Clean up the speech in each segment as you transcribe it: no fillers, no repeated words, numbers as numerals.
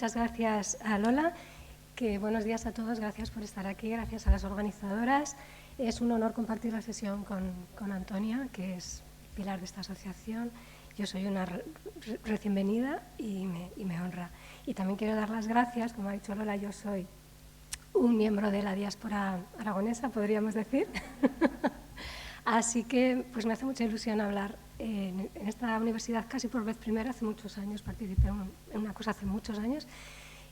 muchas gracias a Lola, que buenos días a todos, gracias por estar aquí, gracias a las organizadoras. Es un honor compartir la sesión con Antonia, que es pilar de esta asociación. Yo soy una recién venida y me honra. Y también quiero dar las gracias, como ha dicho Lola, yo soy un miembro de la diáspora aragonesa, podríamos decir. Así que pues me hace mucha ilusión hablar en esta universidad casi por vez primera. Hace muchos años participé en una cosa hace muchos años,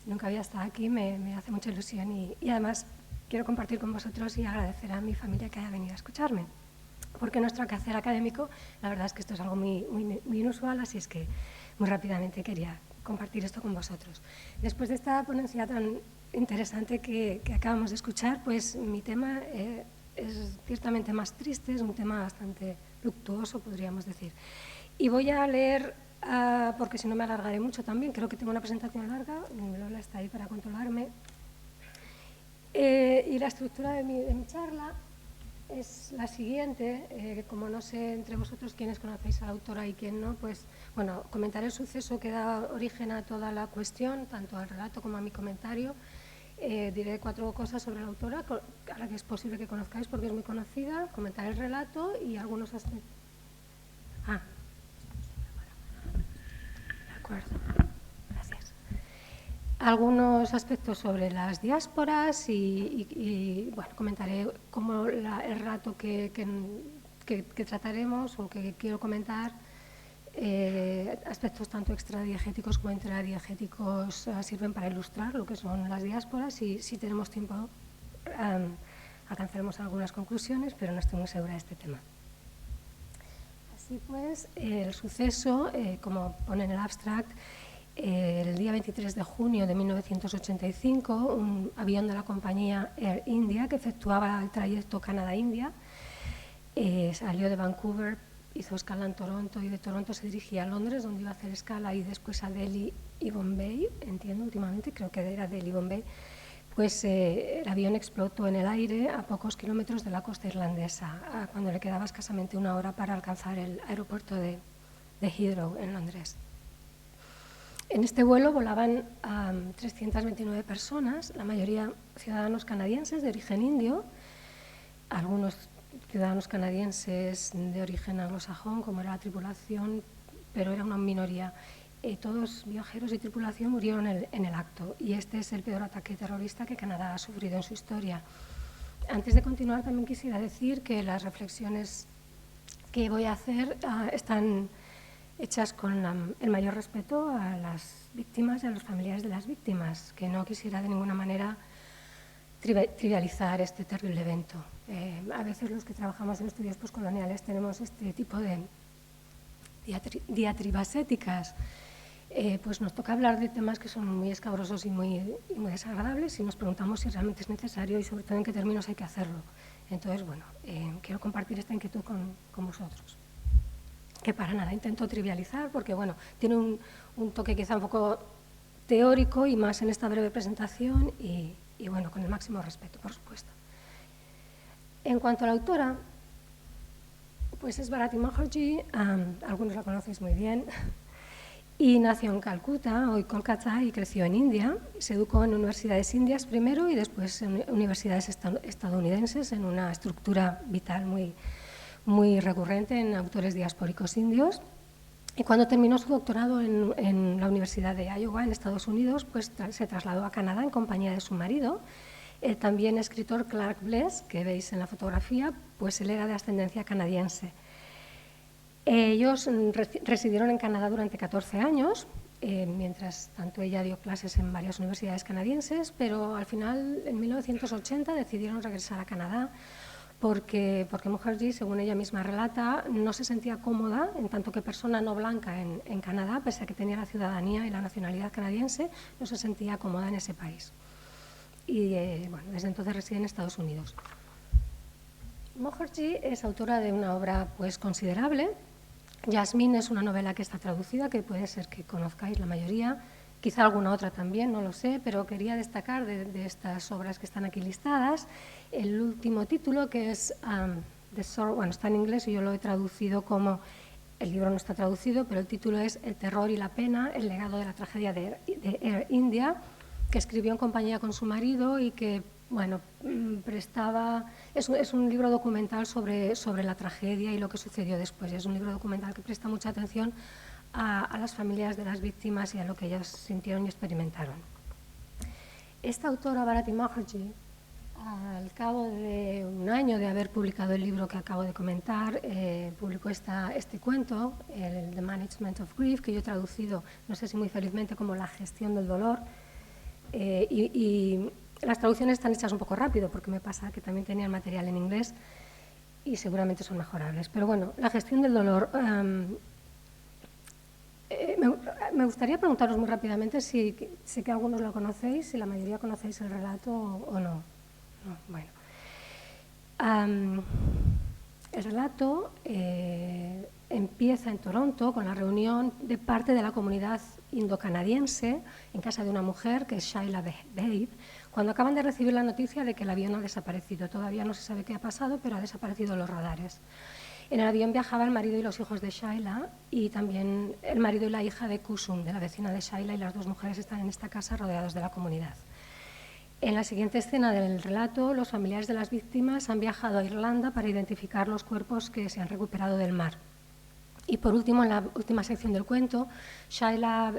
nunca había estado aquí, me hace mucha ilusión y además quiero compartir con vosotros y agradecer a mi familia que haya venido a escucharme, porque nuestro quehacer académico, la verdad es que esto es algo muy inusual, así es que muy rápidamente quería compartir esto con vosotros. Después de esta ponencia tan interesante que acabamos de escuchar, pues mi tema es ciertamente más triste, es un tema bastante luctuoso, podríamos decir. Y voy a leer, porque si no me alargaré mucho también, creo que tengo una presentación larga, Lola está ahí para controlarme. Y la estructura de mi charla es la siguiente, como no sé entre vosotros quiénes conocéis a la autora y quién no, pues bueno, comentaré el suceso que da origen a toda la cuestión, tanto al relato como a mi comentario. Diré 4 cosas sobre la autora, a la que es posible que conozcáis porque es muy conocida, comentaré el relato y algunos aspectos. De acuerdo, gracias. Algunos aspectos sobre las diásporas y bueno, comentaré cómo el relato que trataremos o que quiero comentar, aspectos tanto extradiegéticos como intradiegéticos sirven para ilustrar lo que son las diásporas y si tenemos tiempo alcanzaremos algunas conclusiones, pero no estoy muy segura de este tema. Así pues, el suceso, como pone en el abstract, el día 23 de junio de 1985, un avión de la compañía Air India que efectuaba el trayecto Canadá-India salió de Vancouver, hizo escala en Toronto y de Toronto se dirigía a Londres, donde iba a hacer escala y después a Delhi y Bombay, entiendo últimamente, creo que era Delhi y Bombay. Pues el avión explotó en el aire a pocos kilómetros de la costa irlandesa, cuando le quedaba escasamente 1 hora para alcanzar el aeropuerto de Heathrow, en Londres. En este vuelo volaban 329 personas, la mayoría ciudadanos canadienses de origen indio, algunos ciudadanos canadienses de origen anglosajón, como era la tripulación, pero era una minoría. Todos viajeros y tripulación murieron en el acto y este es el peor ataque terrorista que Canadá ha sufrido en su historia. Antes de continuar, también quisiera decir que las reflexiones que voy a hacer están hechas con el mayor respeto a las víctimas y a los familiares de las víctimas, que no quisiera de ninguna manera trivializar este terrible evento. A veces los que trabajamos en estudios postcoloniales tenemos este tipo de diatribas éticas. Pues nos toca hablar de temas que son muy escabrosos y muy desagradables y nos preguntamos si realmente es necesario y sobre todo en qué términos hay que hacerlo. Entonces, bueno, quiero compartir esta inquietud con vosotros. Que para nada intento trivializar porque, bueno, tiene un toque quizá un poco teórico y más en esta breve presentación y bueno, con el máximo respeto, por supuesto. En cuanto a la autora, pues es Bharati Mukherjee, algunos la conocéis muy bien, y nació en Calcuta, hoy Kolkata, y creció en India. Se educó en universidades indias primero y después en universidades estadounidenses en una estructura vital muy recurrente en autores diaspóricos indios. Y cuando terminó su doctorado en la Universidad de Iowa, en Estados Unidos, pues se trasladó a Canadá en compañía de su marido. El también escritor Clark Bless, que veis en la fotografía, pues él era de ascendencia canadiense. Ellos residieron en Canadá durante 14 años, mientras tanto ella dio clases en varias universidades canadienses, pero al final, en 1980, decidieron regresar a Canadá porque Mukherjee, según ella misma relata, no se sentía cómoda en tanto que persona no blanca en Canadá, pese a que tenía la ciudadanía y la nacionalidad canadiense, no se sentía cómoda en ese país. Y bueno, desde entonces reside en Estados Unidos. Mukherjee es autora de una obra pues considerable. Yasmín es una novela que está traducida, que puede ser que conozcáis la mayoría, quizá alguna otra también, no lo sé, pero quería destacar de estas obras que están aquí listadas el último título, que es The Sorrow, bueno, está en inglés y yo lo he traducido como el libro no está traducido, pero el título es El terror y la pena, el legado de la tragedia de Air India, que escribió en compañía con su marido y que, bueno, es un libro documental sobre la tragedia y lo que sucedió después. Es un libro documental que presta mucha atención a las familias de las víctimas y a lo que ellas sintieron y experimentaron. Esta autora, Bharati Mukherjee, al cabo de un año de haber publicado el libro que acabo de comentar, publicó este cuento, The Management of Grief, que yo he traducido, no sé si muy felizmente, como La gestión del dolor. Y las traducciones están hechas un poco rápido, porque me pasa que también tenía el material en inglés y seguramente son mejorables. Pero bueno, La gestión del dolor. Me gustaría preguntaros muy rápidamente si sé que algunos lo conocéis, si la mayoría conocéis el relato o no. Bueno, el relato empieza en Toronto con la reunión de parte de la comunidad indocanadiense en casa de una mujer que es Shaila Babe, cuando acaban de recibir la noticia de que el avión ha desaparecido. Todavía no se sabe qué ha pasado, pero ha desaparecido los radares. En el avión viajaba el marido y los hijos de Shaila y también el marido y la hija de Kusum, de la vecina de Shaila, y las dos mujeres están en esta casa rodeados de la comunidad. En la siguiente escena del relato, los familiares de las víctimas han viajado a Irlanda para identificar los cuerpos que se han recuperado del mar. Y por último, en la última sección del cuento, Shaila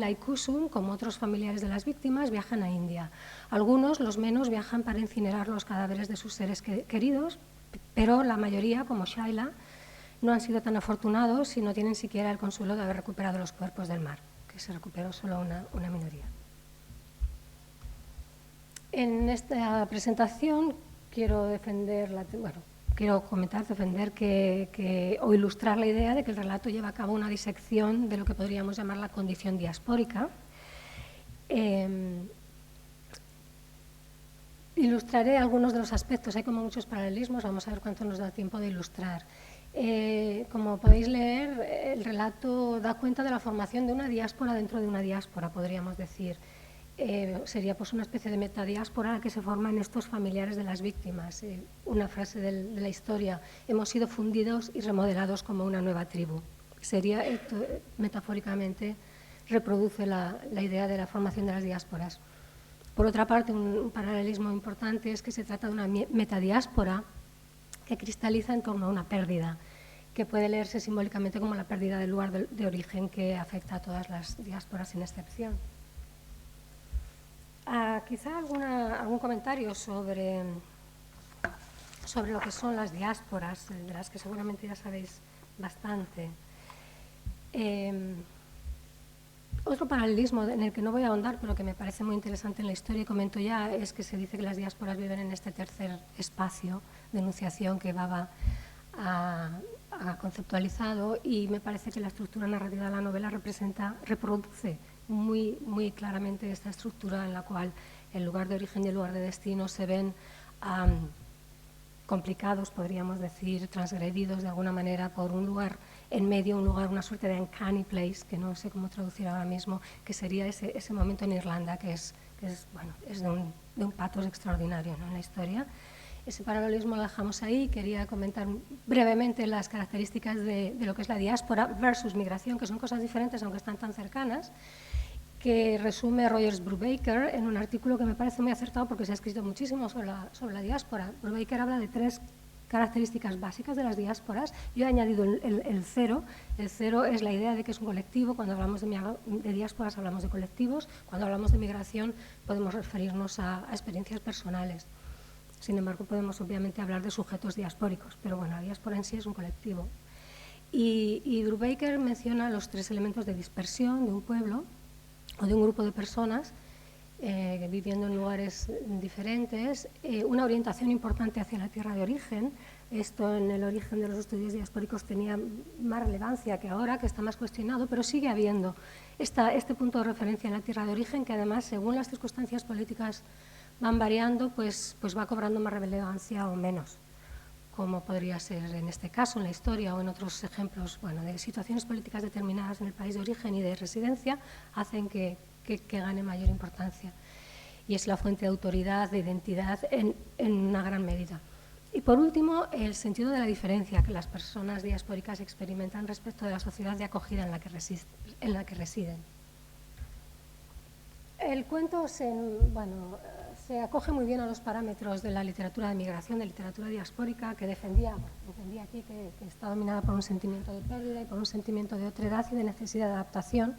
y Kusum, como otros familiares de las víctimas, viajan a India. Algunos, los menos, viajan para incinerar los cadáveres de sus seres queridos, pero la mayoría, como Shaila, no han sido tan afortunados y no tienen siquiera el consuelo de haber recuperado los cuerpos del mar, que se recuperó solo una minoría. En esta presentación quiero defender o ilustrar la idea de que el relato lleva a cabo una disección de lo que podríamos llamar la condición diaspórica. Ilustraré algunos de los aspectos, hay como muchos paralelismos, vamos a ver cuánto nos da tiempo de ilustrar. Como podéis leer, el relato da cuenta de la formación de una diáspora dentro de una diáspora, podríamos decir. Sería pues una especie de metadiáspora que se forma en estos familiares de las víctimas. Una frase de la historia: hemos sido fundidos y remodelados como una nueva tribu. Sería, metafóricamente, reproduce la idea de la formación de las diásporas. Por otra parte, un paralelismo importante es que se trata de una metadiáspora que cristaliza en torno a una pérdida, que puede leerse simbólicamente como la pérdida del lugar de origen que afecta a todas las diásporas sin excepción. Quizá algún comentario sobre lo que son las diásporas, de las que seguramente ya sabéis bastante. Otro paralelismo en el que no voy a ahondar, pero que me parece muy interesante en la historia y comento ya, es que se dice que las diásporas viven en este tercer espacio de enunciación que Baba ha conceptualizado, y me parece que la estructura narrativa de la novela reproduce muy, muy claramente esta estructura en la cual el lugar de origen y el lugar de destino se ven complicados, podríamos decir, transgredidos de alguna manera por un lugar en medio, una suerte de uncanny place, que no sé cómo traducir ahora mismo, que sería ese momento en Irlanda, que es de un pathos extraordinario, ¿no?, en la historia. Ese paralelismo lo dejamos ahí. Quería comentar brevemente las características de lo que es la diáspora versus migración, que son cosas diferentes aunque están tan cercanas, que resume Rogers Brubaker en un artículo que me parece muy acertado porque se ha escrito muchísimo sobre la diáspora. Brubaker habla de 3 características básicas de las diásporas. Yo he añadido el cero. El cero es la idea de que es un colectivo. Cuando hablamos de diásporas hablamos de colectivos. Cuando hablamos de migración podemos referirnos a experiencias personales. Sin embargo, podemos obviamente hablar de sujetos diaspóricos, pero bueno, la diáspora en sí es un colectivo. Y Brubaker menciona los 3 elementos de dispersión de un pueblo o de un grupo de personas viviendo en lugares diferentes, una orientación importante hacia la tierra de origen. Esto en el origen de los estudios diaspóricos tenía más relevancia que ahora, que está más cuestionado, pero sigue habiendo este punto de referencia en la tierra de origen, que además, según las circunstancias políticas van variando, pues va cobrando más relevancia o menos, como podría ser en este caso, en la historia, o en otros ejemplos, de situaciones políticas determinadas en el país de origen y de residencia, hacen que gane mayor importancia. Y es la fuente de autoridad, de identidad, en una gran medida. Y por último, el sentido de la diferencia que las personas diaspóricas experimentan respecto de la sociedad de acogida en la que residen. El cuento se acoge muy bien a los parámetros de la literatura de migración, de literatura diaspórica, que defendía aquí que está dominada por un sentimiento de pérdida y por un sentimiento de otredad y de necesidad de adaptación.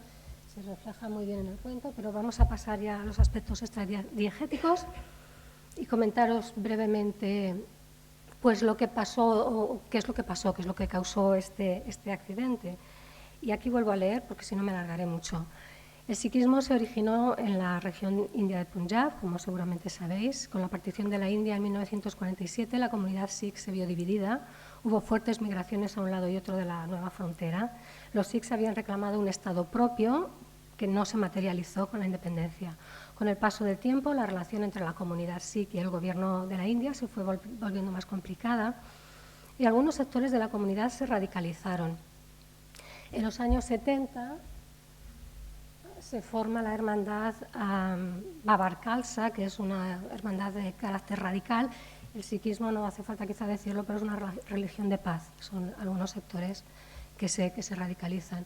Se refleja muy bien en el cuento, pero vamos a pasar ya a los aspectos extradiegéticos y comentaros brevemente pues lo que pasó, o qué es lo que pasó, qué es lo que causó este accidente. Y aquí vuelvo a leer, porque si no me alargaré mucho. El sikhismo se originó en la región india de Punjab, como seguramente sabéis. Con la partición de la India en 1947, la comunidad sikh se vio dividida. Hubo fuertes migraciones a un lado y otro de la nueva frontera. Los sikhs habían reclamado un estado propio que no se materializó con la independencia. Con el paso del tiempo, la relación entre la comunidad sikh y el gobierno de la India se fue volviendo más complicada y algunos sectores de la comunidad se radicalizaron. En los años 70 se forma la hermandad Babar Khalsa, que es una hermandad de carácter radical. El sikhismo, no hace falta quizá decirlo, pero es una religión de paz. Son algunos sectores que se radicalizan.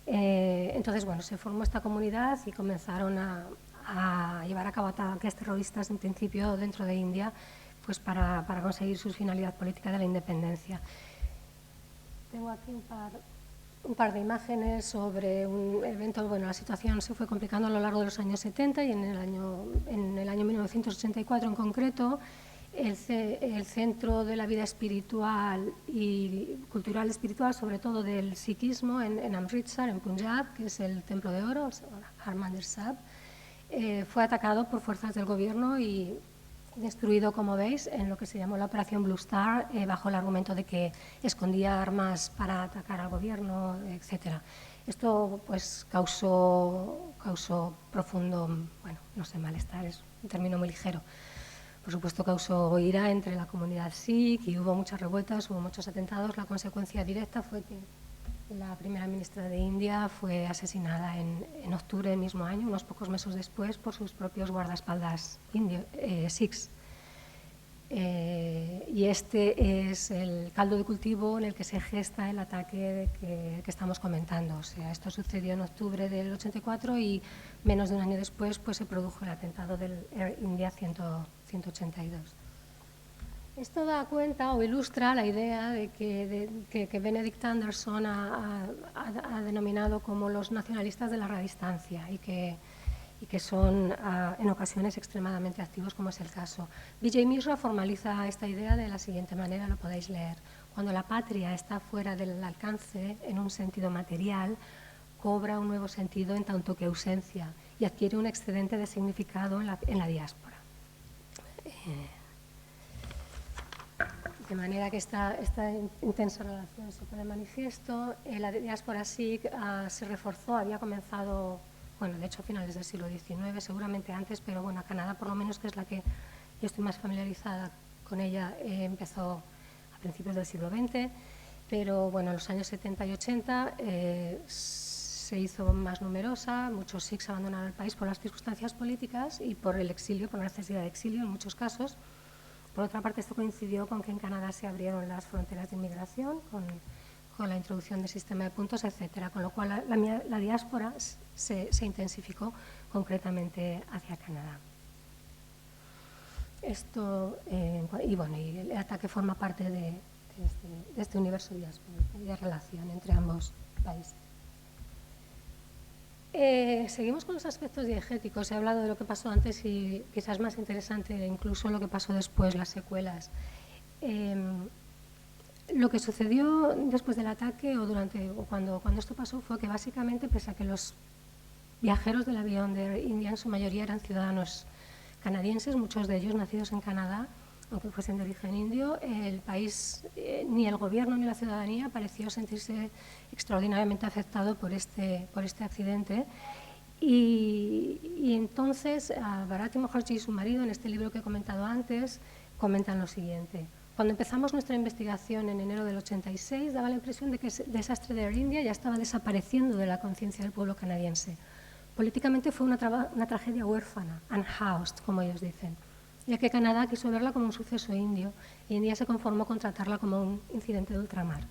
Entonces, bueno, se formó esta comunidad y comenzaron a llevar a cabo ataques terroristas en principio dentro de India, pues para conseguir su finalidad política de la independencia. Tengo aquí un par de imágenes sobre un evento. Bueno, la situación se fue complicando a lo largo de los años 70 y en el año 1984 en concreto, el centro de la vida espiritual y cultural espiritual, sobre todo del sikhismo, en Amritsar, en Punjab, que es el Templo de Oro, Harmandir Sahib, fue atacado por fuerzas del gobierno y destruido, como veis, en lo que se llamó la Operación Blue Star, bajo el argumento de que escondía armas para atacar al gobierno, etc. Esto pues causó profundo, bueno, no sé, malestar, es un término muy ligero. Por supuesto, causó ira entre la comunidad sikh y hubo muchas revueltas, hubo muchos atentados. La consecuencia directa fue que la primera ministra de India fue asesinada en octubre del mismo año, unos pocos meses después, por sus propios guardaespaldas sikhs. Y este es el caldo de cultivo en el que se gesta el ataque que estamos comentando. O sea, esto sucedió en octubre del 84 y menos de un año después pues, se produjo el atentado del Air India 182. Esto da cuenta o ilustra la idea de que Benedict Anderson ha denominado como los nacionalistas de la radiestancia y que son en ocasiones extremadamente activos, como es el caso. Vijay Mishra formaliza esta idea de la siguiente manera, lo podéis leer. Cuando la patria está fuera del alcance en un sentido material, cobra un nuevo sentido en tanto que ausencia y adquiere un excedente de significado en la diáspora. De manera que esta intensa relación se pone de manifiesto. La diáspora sikh se reforzó, había comenzado, bueno, de hecho a finales del siglo XIX, seguramente antes, pero bueno, a Canadá por lo menos, que es la que yo estoy más familiarizada con ella, empezó a principios del siglo XX, pero bueno, en los años 70 y 80 se hizo más numerosa, muchos sikhs abandonaron el país por las circunstancias políticas y por el exilio, por la necesidad de exilio en muchos casos. Por otra parte, esto coincidió con que en Canadá se abrieron las fronteras de inmigración, con la introducción del sistema de puntos, etc., con lo cual la diáspora se intensificó concretamente hacia Canadá. Esto, y bueno, y el ataque forma parte de este universo diaspórico y de relación entre ambos países. Seguimos con los aspectos diegéticos. He hablado de lo que pasó antes y quizás más interesante incluso lo que pasó después, las secuelas. Lo que sucedió después del ataque o cuando esto pasó fue que básicamente, pese a que los viajeros del avión de Air India en su mayoría eran ciudadanos canadienses, muchos de ellos nacidos en Canadá, aunque fuesen de origen indio, el país, ni el gobierno ni la ciudadanía pareció sentirse extraordinariamente afectado por este accidente. Y entonces Bharati Mukherjee y su marido, en este libro que he comentado antes, comentan lo siguiente. Cuando empezamos nuestra investigación en enero del 86, daba la impresión de que el desastre de Air India ya estaba desapareciendo de la conciencia del pueblo canadiense. Políticamente fue una tragedia huérfana, unhoused, como ellos dicen. ya que Canadá quiso verla como un suceso indio y India se conformó con tratarla como un incidente de ultramar,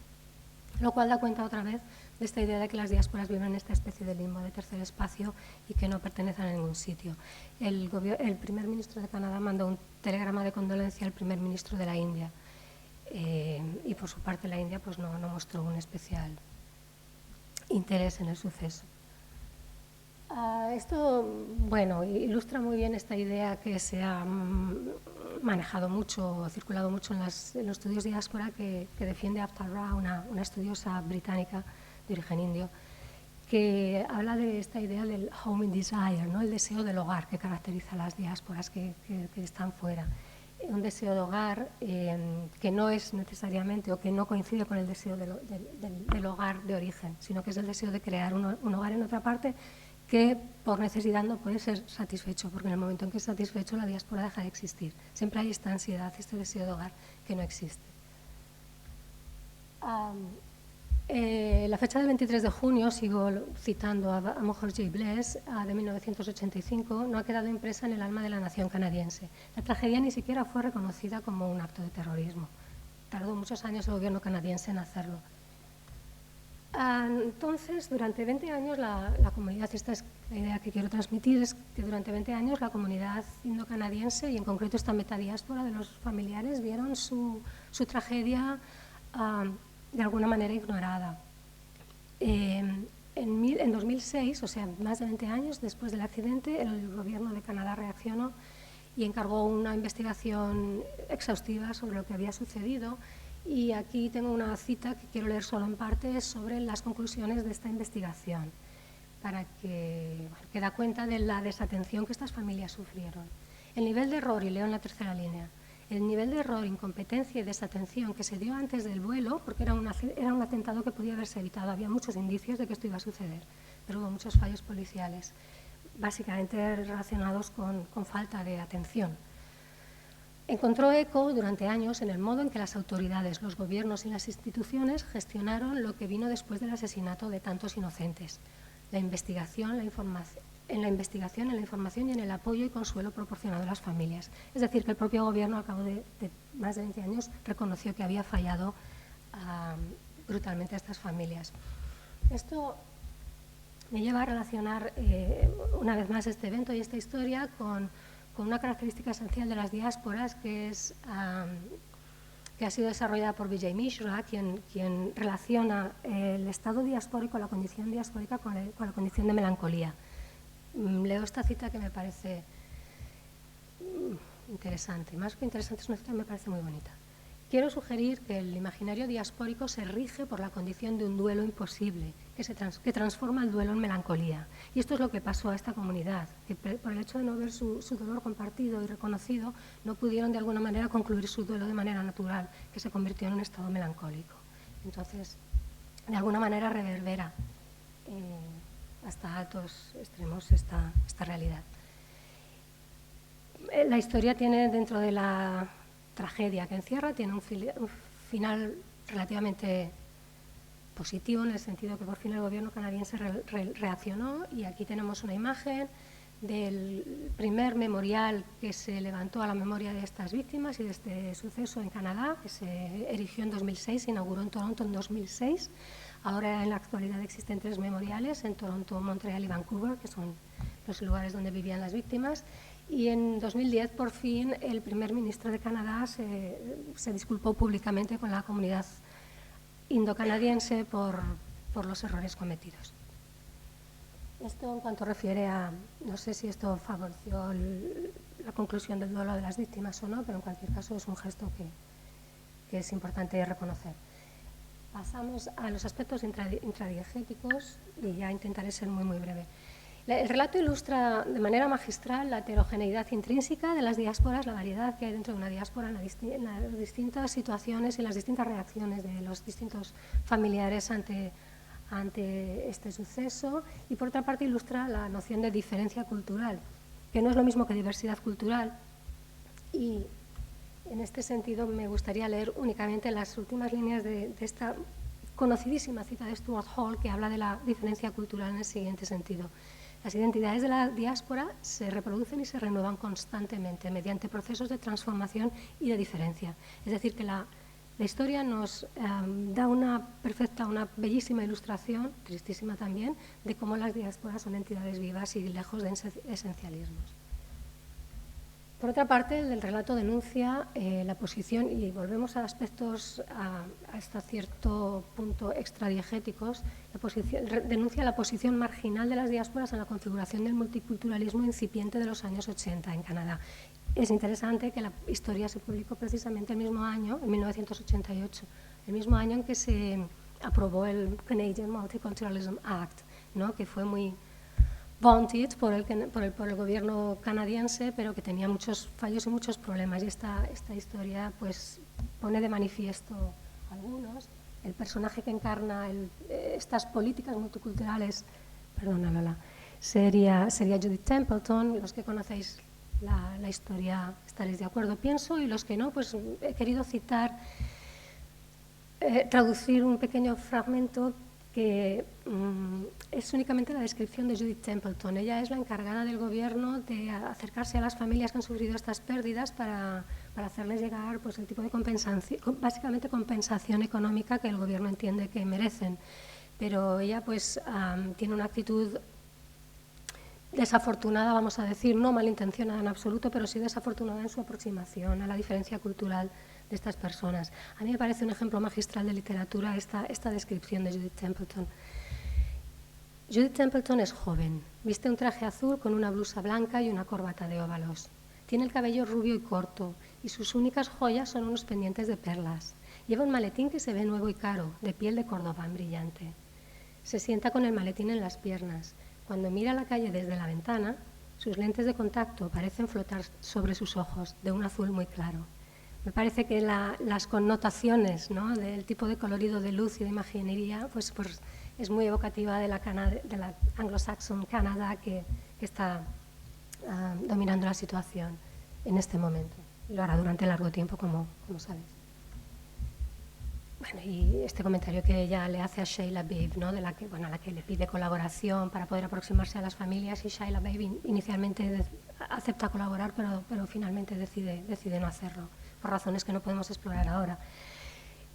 lo cual da cuenta otra vez de esta idea de que las diásporas viven en esta especie de limbo, de tercer espacio y que no pertenecen a ningún sitio. El primer ministro de Canadá mandó un telegrama de condolencia al primer ministro de la India y por su parte la India pues no mostró un especial interés en el suceso. Esto, bueno, ilustra muy bien esta idea que se ha manejado mucho, circulado mucho en los estudios de diáspora que defiende Aftar Rao, una estudiosa británica de origen indio, que habla de esta idea del home desire, ¿no? El deseo del hogar que caracteriza a las diásporas que están fuera. Un deseo de hogar que no es necesariamente o que no coincide con el deseo del hogar de origen, sino que es el deseo de crear un hogar en otra parte que por necesidad no puede ser satisfecho, porque en el momento en que es satisfecho la diáspora deja de existir. Siempre hay esta ansiedad, este deseo de hogar que no existe. La fecha del 23 de junio, sigo citando a Mukherjee Bless, de 1985, no ha quedado impresa en el alma de la nación canadiense. La tragedia ni siquiera fue reconocida como un acto de terrorismo. Tardó muchos años el gobierno canadiense en hacerlo. Entonces, durante 20 años la comunidad, esta es la idea que quiero transmitir, es que durante 20 años la comunidad indo-canadiense y en concreto esta metadiáspora de los familiares vieron su tragedia de alguna manera ignorada. En 2006, o sea, más de 20 años después del accidente, el gobierno de Canadá reaccionó y encargó una investigación exhaustiva sobre lo que había sucedido. Y aquí tengo una cita que quiero leer solo en parte sobre las conclusiones de esta investigación, para que da cuenta de la desatención que estas familias sufrieron. El nivel de error, y leo en la tercera línea, el nivel de error, incompetencia y desatención que se dio antes del vuelo, porque era un atentado que podía haberse evitado, había muchos indicios de que esto iba a suceder, pero hubo muchos fallos policiales, básicamente relacionados con falta de atención. Encontró eco durante años en el modo en que las autoridades, los gobiernos y las instituciones gestionaron lo que vino después del asesinato de tantos inocentes. La investigación, en la información y en el apoyo y consuelo proporcionado a las familias. Es decir, que el propio gobierno, al cabo de más de 20 años, reconoció que había fallado brutalmente a estas familias. Esto me lleva a relacionar una vez más este evento y esta historia con una característica esencial de las diásporas que ha sido desarrollada por Vijay Mishra, quien relaciona el estado diaspórico, la condición diaspórica con la condición de melancolía. Leo esta cita que me parece interesante, más que interesante, es una cita que me parece muy bonita. Quiero sugerir que el imaginario diaspórico se rige por la condición de un duelo imposible, que transforma el duelo en melancolía. Y esto es lo que pasó a esta comunidad, que por el hecho de no ver su dolor compartido y reconocido, no pudieron de alguna manera concluir su duelo de manera natural, que se convirtió en un estado melancólico. Entonces, de alguna manera reverbera hasta altos extremos esta realidad. La historia tiene, dentro de la tragedia que encierra, tiene un final relativamente positivo, en el sentido que por fin el gobierno canadiense reaccionó, y aquí tenemos una imagen del primer memorial que se levantó a la memoria de estas víctimas y de este suceso en Canadá, que se erigió en 2006, se inauguró en Toronto en 2006. Ahora en la actualidad existen 3 memoriales en Toronto, Montreal y Vancouver, que son los lugares donde vivían las víctimas. Y en 2010, por fin, el primer ministro de Canadá se disculpó públicamente con la comunidad indo-canadiense por los errores cometidos. Esto en cuanto refiere a, no sé si esto favoreció la conclusión del duelo de las víctimas o no, pero en cualquier caso es un gesto que es importante reconocer. Pasamos a los aspectos intradiegéticos y ya intentaré ser muy breve. El relato ilustra de manera magistral la heterogeneidad intrínseca de las diásporas, la variedad que hay dentro de una diáspora, en las distintas situaciones y las distintas reacciones de los distintos familiares ante este suceso, y por otra parte ilustra la noción de diferencia cultural, que no es lo mismo que diversidad cultural, y en este sentido me gustaría leer únicamente las últimas líneas de esta conocidísima cita de Stuart Hall, que habla de la diferencia cultural en el siguiente sentido. Las identidades de la diáspora se reproducen y se renuevan constantemente mediante procesos de transformación y de diferencia. Es decir, que la historia nos da una bellísima ilustración, tristísima también, de cómo las diásporas son entidades vivas y lejos de esencialismos. Por otra parte, el relato denuncia la posición, y volvemos a aspectos hasta cierto punto extradiegéticos, denuncia la posición marginal de las diásporas en la configuración del multiculturalismo incipiente de los años 80 en Canadá. Es interesante que la historia se publicó precisamente el mismo año, en 1988, el mismo año en que se aprobó el Canadian Multiculturalism Act, ¿no?, que fue muy vaunted por el gobierno canadiense, pero que tenía muchos fallos y muchos problemas. Y esta historia pues pone de manifiesto algunos. El personaje que encarna estas políticas multiculturales, perdona Lola, sería Judith Templeton. Los que conocéis la historia estaréis de acuerdo, pienso, y los que no, pues he querido traducir un pequeño fragmento que es únicamente la descripción de Judith Templeton. Ella es la encargada del gobierno de acercarse a las familias que han sufrido estas pérdidas para hacerles llegar pues, el tipo de compensación, básicamente compensación económica que el gobierno entiende que merecen. Pero ella pues, tiene una actitud desafortunada, vamos a decir, no malintencionada en absoluto, pero sí desafortunada en su aproximación a la diferencia cultural de estas personas. A mí me parece un ejemplo magistral de literatura esta descripción de Judith Templeton. Judith Templeton es joven, viste un traje azul con una blusa blanca y una corbata de óvalos. Tiene el cabello rubio y corto, y sus únicas joyas son unos pendientes de perlas. Lleva un maletín que se ve nuevo y caro, de piel de cordobán brillante. Se sienta con el maletín en las piernas. Cuando mira la calle desde la ventana, sus lentes de contacto parecen flotar sobre sus ojos, de un azul muy claro. Me parece que las connotaciones, ¿no?, del tipo de colorido de luz y de imaginería pues es muy evocativa de la Anglo-Saxon Canadá que está dominando la situación en este momento. Y lo hará durante largo tiempo, como sabéis. Bueno, y este comentario que ella le hace a Sheila Babe, ¿no?, a la que le pide colaboración para poder aproximarse a las familias, y Sheila Babe inicialmente acepta colaborar, pero finalmente decide no hacerlo, por razones que no podemos explorar ahora.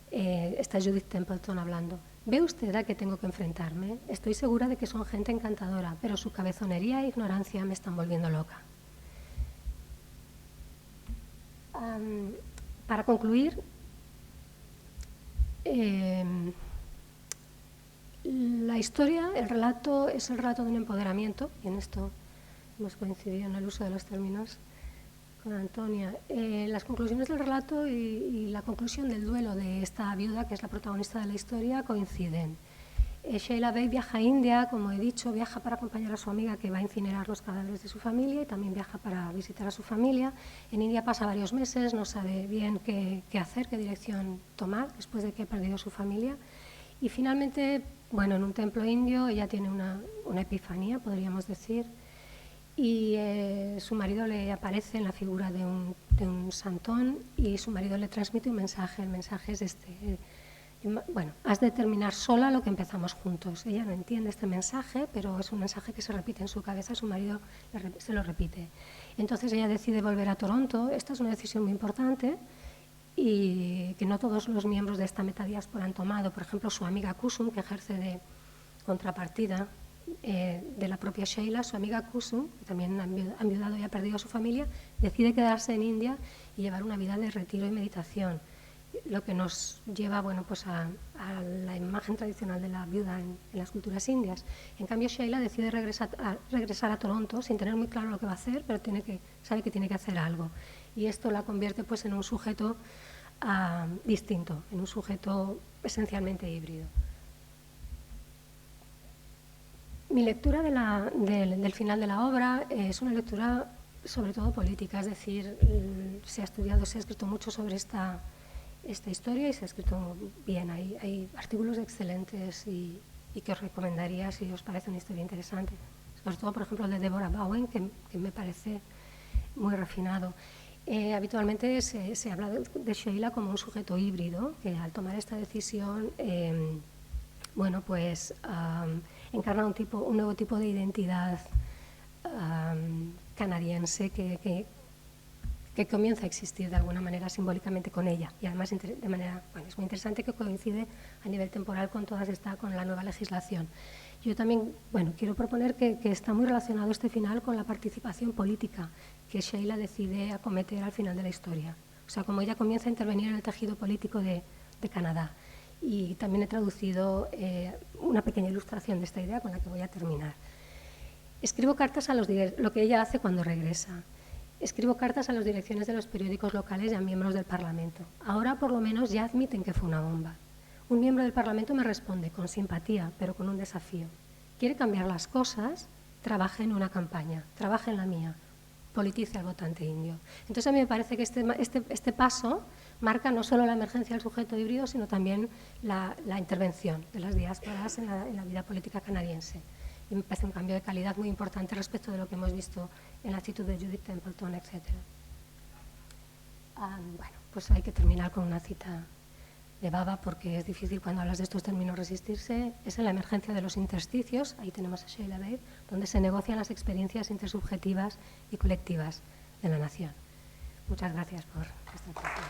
Está Judith Templeton hablando. ¿Ve usted a qué tengo que enfrentarme? Estoy segura de que son gente encantadora, pero su cabezonería e ignorancia me están volviendo loca. Para concluir, la historia, el relato, es el relato de un empoderamiento, y en esto hemos coincidido en el uso de los términos con Antonia. Las conclusiones del relato y la conclusión del duelo de esta viuda, que es la protagonista de la historia, coinciden. Sheila Babe viaja a India, como he dicho, viaja para acompañar a su amiga que va a incinerar los cadáveres de su familia, y también viaja para visitar a su familia. En India pasa varios meses, no sabe bien qué hacer, qué dirección tomar después de que ha perdido su familia. Y finalmente, bueno, en un templo indio ella tiene una epifanía, podríamos decir, y su marido le aparece en la figura de un santón, y su marido le transmite un mensaje. El mensaje es este: bueno, has de terminar sola lo que empezamos juntos. Ella no entiende este mensaje, pero es un mensaje que se repite en su cabeza, su marido se lo repite. Entonces ella decide volver a Toronto. Esta es una decisión muy importante y que no todos los miembros de esta metadiáspora han tomado. Por ejemplo, su amiga Kusum, que ejerce de contrapartida de la propia Sheila, su amiga Kusum, que también ha enviudado y ha perdido a su familia, decide quedarse en India y llevar una vida de retiro y meditación, lo que nos lleva, bueno, pues a la imagen tradicional de la viuda en las culturas indias. En cambio, Sheila decide regresar a Toronto sin tener muy claro lo que va a hacer, pero sabe que tiene que hacer algo. Y esto la convierte pues, en un sujeto distinto, en un sujeto esencialmente híbrido. Mi lectura del final de la obra es una lectura sobre todo política, es decir, se ha escrito mucho sobre esta historia y se ha escrito bien. Hay artículos excelentes y que os recomendaría si os parece una historia interesante. Sobre todo, por ejemplo, el de Deborah Bowen, que me parece muy refinado. Habitualmente se habla de Sheila como un sujeto híbrido, que al tomar esta decisión, bueno, pues encarna un nuevo tipo de identidad canadiense que comienza a existir de alguna manera simbólicamente con ella, y además de manera, bueno, es muy interesante que coincide a nivel temporal con la nueva legislación. Yo también, bueno, quiero proponer que está muy relacionado este final con la participación política que Sheila decide acometer al final de la historia. O sea, como ella comienza a intervenir en el tejido político de Canadá. Y también he traducido una pequeña ilustración de esta idea con la que voy a terminar. Escribo cartas a lo que ella hace cuando regresa. Escribo cartas a las direcciones de los periódicos locales y a miembros del Parlamento. Ahora, por lo menos, ya admiten que fue una bomba. Un miembro del Parlamento me responde con simpatía, pero con un desafío. Quiere cambiar las cosas, trabaje en una campaña, trabaje en la mía, politice al votante indio. Entonces, a mí me parece que este paso marca no solo la emergencia del sujeto híbrido, sino también la intervención de las diásporas en la vida política canadiense. Y me parece un cambio de calidad muy importante respecto de lo que hemos visto en la actitud de Judith Templeton, etc. Bueno, pues hay que terminar con una cita de Baba, porque es difícil cuando hablas de estos términos resistirse. Es en la emergencia de los intersticios, ahí tenemos a Sheila Babe, donde se negocian las experiencias intersubjetivas y colectivas de la nación. Muchas gracias por esta atención.